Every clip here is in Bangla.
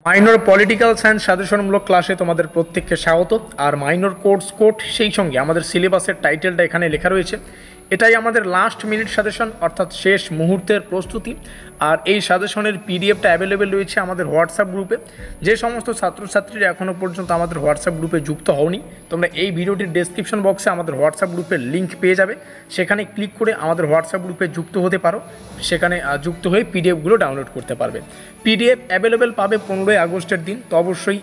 মাইনর পলিটিক্যাল সায়েন্স সাজেশনমূলক ক্লাসে তোমাদের প্রত্যেককে স্বাগত। আর মাইনর কোর্স কোড সেই সঙ্গে আমাদের সিলেবাসের টাইটেলটা এখানে লেখা রয়েছে। এটাই আমাদের লাস্ট মিনিট সাজেশন, অর্থাৎ শেষ মুহূর্তের প্রস্তুতি। আর এই সাজেশনের পিডিএফটা অ্যাভেলেবেল রয়েছে আমাদের হোয়াটসঅ্যাপ গ্রুপে। যে সমস্ত ছাত্রছাত্রীরা এখনও পর্যন্ত আমাদের হোয়াটসঅ্যাপ গ্রুপে যুক্ত হওনি, তোমরা এই ভিডিওটির ডেসক্রিপশন বক্সে আমাদের হোয়াটসঅ্যাপ গ্রুপের লিঙ্ক পেয়ে যাবে। সেখানে ক্লিক করে আমাদের হোয়াটসঅ্যাপ গ্রুপে যুক্ত হতে পারো। সেখানে যুক্ত হয়ে পিডিএফগুলো ডাউনলোড করতে পারবে। পিডিএফ অ্যাভেলেবেল পাবে 15ই আগস্টের দিন। তো অবশ্যই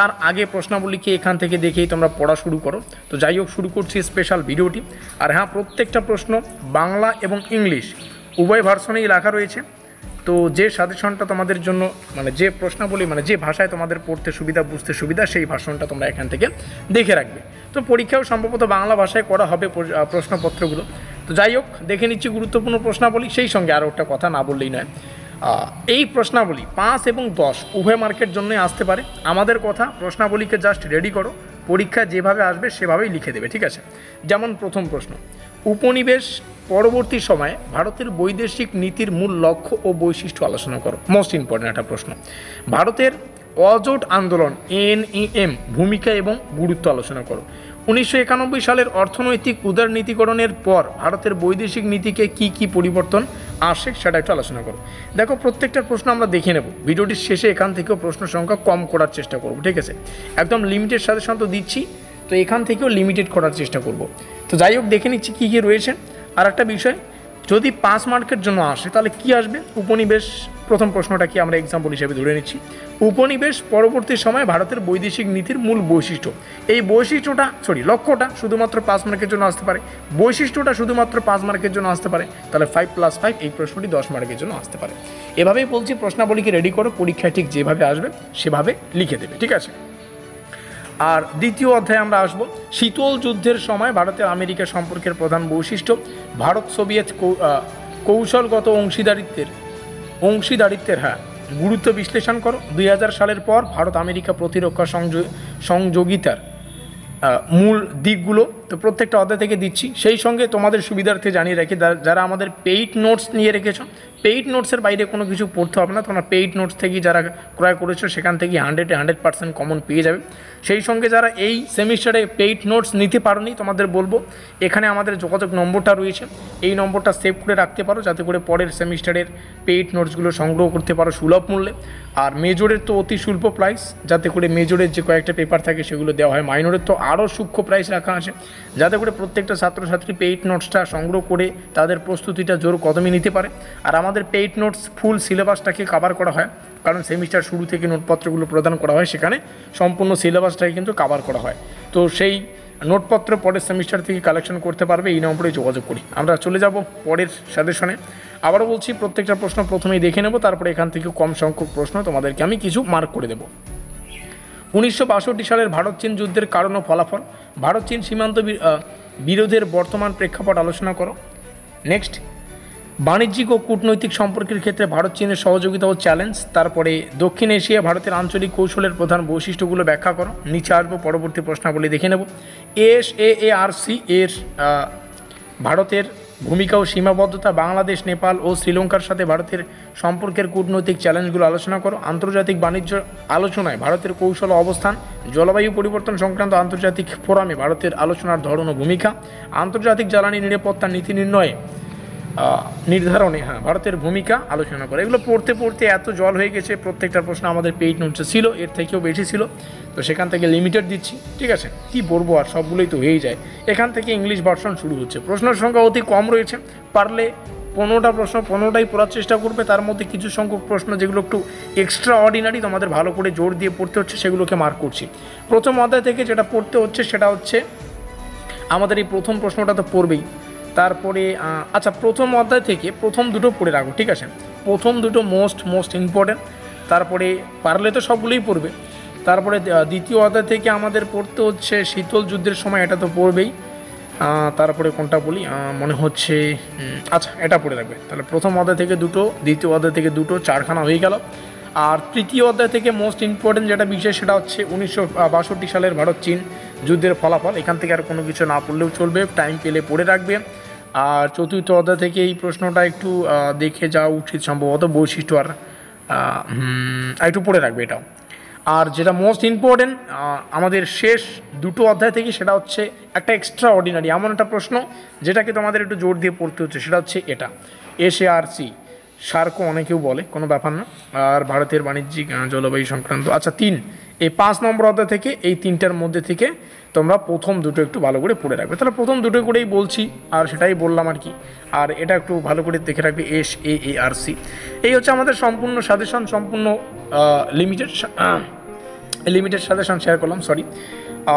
তার আগে প্রশ্নাবলীকে এখান থেকে দেখেই তোমরা পড়া শুরু করো। তো যাই হোক, শুরু করছি স্পেশাল ভিডিওটি। আর হ্যাঁ, প্রত্যেকটা প্রশ্ন বাংলা এবং ইংলিশ উভয় ভার্সনেই লেখা রয়েছে। তো যে সাজেশনটা তোমাদের জন্য যে প্রশ্নাবলী যে ভাষায় তোমাদের পড়তে সুবিধা, বুঝতে সুবিধা, সেই ভাষণটা তোমরা এখান থেকে দেখে রাখবে। তো পরীক্ষাও সম্ভবত বাংলা ভাষায় করা হবে প্রশ্নপত্রগুলো। তো যাই হোক, দেখে নিচ্ছি গুরুত্বপূর্ণ প্রশ্নাবলী। সেই সঙ্গে আরও একটা কথা না বললেই নয়, এই প্রশ্নাবলী 5 এবং 10 উভয় মার্কের জন্যই আসতে পারে। আমাদের কথা, প্রশ্নাবলীকে জাস্ট রেডি করো, পরীক্ষা যেভাবে আসবে সেভাবেই লিখে দেবে, ঠিক আছে? যেমন প্রথম প্রশ্ন, উপনিবেশ পরবর্তী সময়ে ভারতের বৈদেশিক নীতির মূল লক্ষ্য ও বৈশিষ্ট্য আলোচনা করো। মোস্ট ইম্পর্টেন্ট একটা প্রশ্ন। ভারতের অজোট আন্দোলন NEM ভূমিকা এবং গুরুত্ব আলোচনা করো। 1991 সালের অর্থনৈতিক উদারনীতিকরণের পর ভারতের বৈদেশিক নীতিকে কি পরিবর্তন আসে সেটা একটু আলোচনা করো। দেখো, প্রত্যেকটা প্রশ্ন আমরা দেখে নেব। ভিডিওটির শেষে এখান থেকেও প্রশ্ন সংখ্যা কম করার চেষ্টা করব, ঠিক আছে? একদম লিমিটেড সাজেশন তো দিচ্ছি, তো এখান থেকেও লিমিটেড করার চেষ্টা করব। তো যাই হোক, দেখে নিচ্ছি কী রয়েছে। আর একটা বিষয়, যদি 5 মার্কের জন্য আসে তাহলে কি আসবে? উপনিবেশ, প্রথম প্রশ্নটা কি আমরা এক্সাম্পল হিসেবে ধরে নিচ্ছি। উপনিবেশ পরবর্তী সময়ে ভারতের বৈদেশিক নীতির মূল বৈশিষ্ট্য। এই লক্ষ্যটা শুধুমাত্র 5 মার্কের জন্য আসতে পারে, বৈশিষ্ট্যটা শুধুমাত্র 5 মার্কের জন্য আসতে পারে। তাহলে 5+5 এই প্রশ্নটি 10 মার্কের জন্য আসতে পারে। এভাবেই বলছি, প্রশ্নাবলীকে রেডি করো, পরীক্ষায় ঠিক যেভাবে আসবে সেভাবে লিখে দেবে, ঠিক আছে? আর দ্বিতীয় অধ্যায়ে আমরা আসব, শীতল যুদ্ধের সময় ভারতের আমেরিকা সম্পর্কের প্রধান বৈশিষ্ট্য। ভারত সোভিয়েত কৌশলগত অংশীদারিত্বের গুরুত্ব বিশ্লেষণ করো। 2000 সালের পর ভারত আমেরিকা প্রতিরক্ষা সংযোগিতার মূল দিকগুলো। তো প্রত্যেকটা অধ্যায় থেকে দিচ্ছি। সেই সঙ্গে তোমাদের সুবিধার্থে জানিয়ে রাখি, যারা আমাদের পেইড নোটস নিয়ে রেখেছো, পেইড নোটসের বাইরে কোনো কিছু পড়তে হবে না। তোমরা পেইড নোটস থেকেই যারা ক্রয় করেছো সেখান থেকে 100% কমন পেয়ে যাবে। সেই সঙ্গে যারা এই সেমিস্টারে পেইড নোটস নিতে পারোনি, তোমাদের বলবো এখানে আমাদের যোগাযোগ নম্বরটা রয়েছে, এই নম্বরটা সেভ করে রাখতে পারো, যাতে করে পরের সেমিস্টারের পেইড নোটসগুলো সংগ্রহ করতে পারো সুলভ মূল্যে। আর মেজরের তো অতি স্বল্প প্রাইস, যাতে করে মেজরের যে কয়েকটা পেপার থাকে সেগুলো দেওয়া হয়। মাইনরের তো আরও সূক্ষ্ম প্রাইস রাখা আছে, যাতে করে প্রত্যেকটা ছাত্রছাত্রী পেইড নোটসটা সংগ্রহ করে তাদের প্রস্তুতিটা জোর কদমে নিতে পারে। আর আমাদের পেইড নোটস ফুল সিলেবাসটাকে কভার করা হয়, কারণ সেমিস্টার শুরু থেকে নোটপত্রগুলো প্রদান করা হয়, সেখানে সম্পূর্ণ সিলেবাসটাকে কিন্তু কভার করা হয়। তো সেই নোটপত্র পরের সেমিস্টার থেকে কালেকশন করতে পারবে, এই নম্বরে যোগাযোগ করি। আমরা চলে যাব পরের সাজেশনে। আবারও বলছি, প্রত্যেকটা প্রশ্ন প্রথমেই দেখে নেব, তারপরে এখান থেকে কম সংখ্যক প্রশ্ন তোমাদেরকে আমি কিছু মার্ক করে দেব। 1962 সালের ভারত চীন যুদ্ধের কারণ ও ফলাফল। ভারত চীন সীমান্ত বিরোধের বর্তমান প্রেক্ষাপট আলোচনা করো। নেক্সট, বাণিজ্যিক ও কূটনৈতিক সম্পর্কের ক্ষেত্রে ভারত চীনের সহযোগিতা ও চ্যালেঞ্জ। তারপরে দক্ষিণ এশিয়া ভারতের আঞ্চলিক কৌশলের প্রধান বৈশিষ্ট্যগুলো ব্যাখ্যা করো। নিচে আসবো, পরবর্তী প্রশ্নাবলী দেখে নেব। SAARC এর ভারতের ভূমিকা ও সীমাবদ্ধতা। বাংলাদেশ, নেপাল ও শ্রীলঙ্কার সাথে ভারতের সম্পর্কের কূটনৈতিক চ্যালেঞ্জগুলো আলোচনা করো। আন্তর্জাতিক বাণিজ্য আলোচনায় ভারতের কৌশল ও অবস্থান। জলবায়ু পরিবর্তন সংক্রান্ত আন্তর্জাতিক ফোরামে ভারতের আলোচনার ধরন ও ভূমিকা। আন্তর্জাতিক জ্বালানি নিরাপত্তা নীতি নির্ধারণে ভারতের ভূমিকা আলোচনা করে। এগুলো পড়তে পড়তে এত জল হয়ে গেছে, প্রত্যেকটা প্রশ্ন আমাদের পেইড নোটসে ছিল, এর থেকেও বেশি ছিল, তো সেখান থেকে লিমিটেড দিচ্ছি, ঠিক আছে? কি বলবো, আর সবগুলোই তো হয়েই যায়। এখান থেকে ইংলিশ ভার্সন শুরু হচ্ছে। প্রশ্নের সংখ্যা অতি কম রয়েছে, পারলে 15টা প্রশ্ন 15টাই পড়ার চেষ্টা করবে। তার মধ্যে কিছু সংখ্যক প্রশ্ন যেগুলো একটু এক্সট্রা অর্ডিনারি, তোমাদের ভালো করে জোর দিয়ে পড়তে হচ্ছে, সেগুলোকে মার্ক করছি। প্রথম অধ্যায় থেকে যেটা পড়তে হচ্ছে সেটা হচ্ছে আমাদের এই প্রথম প্রশ্নটা তো পড়বেই। তারপরে আচ্ছা, প্রথম অধ্যায় থেকে প্রথম দুটো পড়ে রাখো, ঠিক আছে? প্রথম দুটো মোস্ট ইম্পর্টেন্ট। তারপরে পারলে তো সবগুলোই পড়বে। তারপরে দ্বিতীয় অধ্যায় থেকে আমাদের পড়তে হচ্ছে শীতল যুদ্ধের সময়, এটা তো পড়বেই। তারপরে কোনটা বলি, মনে হচ্ছে আচ্ছা, এটা পড়ে রাখবে। তাহলে প্রথম অধ্যায় থেকে দুটো, দ্বিতীয় অধ্যায় থেকে দুটো, 4খানা হয়ে গেল। আর তৃতীয় অধ্যায় থেকে মোস্ট ইম্পর্টেন্ট যেটা বিষয় সেটা হচ্ছে 1962 সালের ভারত চীন যুদ্ধের ফলাফল। এখান থেকে আর কোনো কিছু না পড়লেও চলবে, টাইম পেলে পড়ে রাখবে। আর চতুর্থ অধ্যায় থেকে এই প্রশ্নটা একটু দেখে যাওয়া উচিত, সম্ভবত বৈশিষ্ট্য আর একটু পড়ে রাখবে এটাও। আর যেটা মোস্ট ইম্পর্টেন্ট আমাদের শেষ দুটো অধ্যায় থেকে, সেটা হচ্ছে একটা এক্সট্রা অর্ডিনারি এমন একটা প্রশ্ন যেটাকে তোমাদের একটু জোর দিয়ে পড়তে হচ্ছে, সেটা হচ্ছে এটা SARC, সার্কও অনেকেও বলে, কোনো ব্যাপার না। আর ভারতের বাণিজ্যিক জলবায়ু সংক্রান্ত, আচ্ছা 3, এই 5 নম্বর অধ্যায় থেকে এই 3টার মধ্যে থেকে তোমরা প্রথম দুটো একটু ভালো করে পড়ে রাখবে। তাহলে প্রথম দুটো করেই বলছি, আর সেটাই বললাম আর কি। আর এটা একটু ভালো করে দেখে রাখবে, SAARC। এই হচ্ছে আমাদের সম্পূর্ণ সাজেশন, সম্পূর্ণ লিমিটেড সাজেশন শেয়ার করলাম, সরি।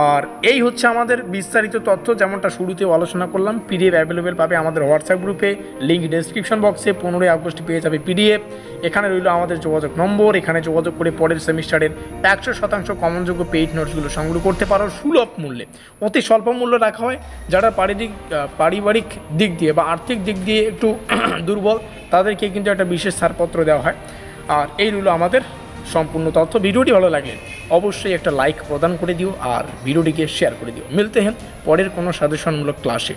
আর এই হচ্ছে আমাদের বিস্তারিত তথ্য, যেমনটা শুরুতেও আলোচনা করলাম। PDF অ্যাভেলেবেল পাবে আমাদের হোয়াটসঅ্যাপ গ্রুপে, লিঙ্ক ডেসক্রিপশন বক্সে। 15 আগস্ট পেয়ে যাবে PDF। এখানে রইল আমাদের যোগাযোগ নম্বর, এখানে যোগাযোগ করে পরের সেমিস্টারের 100% কমনযোগ্য পেইড নোটসগুলো সংগ্রহ করতে পারো সুলভ মূল্যে। অতি স্বল্প মূল্য রাখা হয়। যারা পারিবারিক দিক দিয়ে বা আর্থিক দিক দিয়ে একটু দুর্বল, তাদেরকে কিন্তু একটা বিশেষ ছাড়পত্র দেওয়া হয়। আর এই রইল আমাদের সম্পূর্ণ তথ্য। ভিডিওটি ভালো লাগলে অবশ্যই একটা লাইক প্রদান করে দিও আর ভিডিওটিকে শেয়ার করে দিও। মিলতে হ্যাঁ পরের কোনো সাজেশনমূলক ক্লাসে।